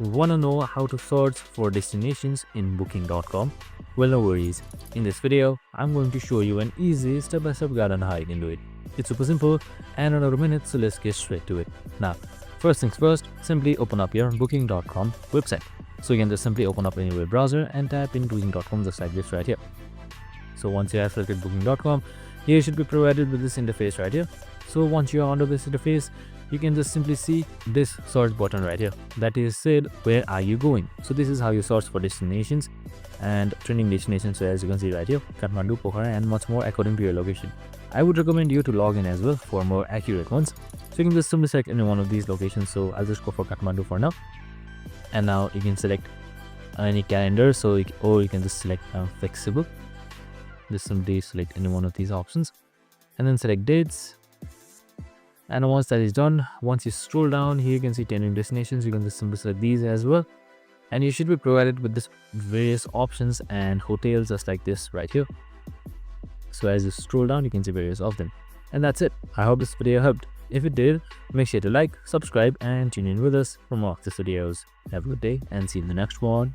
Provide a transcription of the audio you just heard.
Wanna know how to search for destinations in booking.com? Well, no worries. In this video, I'm going to show you an easy step-by-step guide on how you can do it. It's super simple and under a minute, so let's get straight to it. Now, first things first, simply open up your booking.com website. So you can just simply open up any web browser and type in booking.com just like this right here. So once you have selected booking.com, you should be provided with this interface right here. So once you are under this interface, you can just simply see this search button right here that is said where are you going. So this is how you search for destinations and trending destinations. So as you can see right here, Kathmandu, Pokhara and much more according to your location. I would recommend you to log in as well for more accurate ones. So you can just simply select any one of these locations. So I'll just go for Kathmandu for now. And now you can select any calendar, or you can just select flexible. Just simply select any one of these options and then select dates. And once that is done, once you scroll down here, you can see trending destinations. You can just simply select these as well, and you should be provided with this various options and hotels just like this right here. So as you scroll down, you can see various of them, and that's it. I hope this video helped. If it did, make sure to like, subscribe and tune in with us for more of these videos. Have a good day and see you in the next one.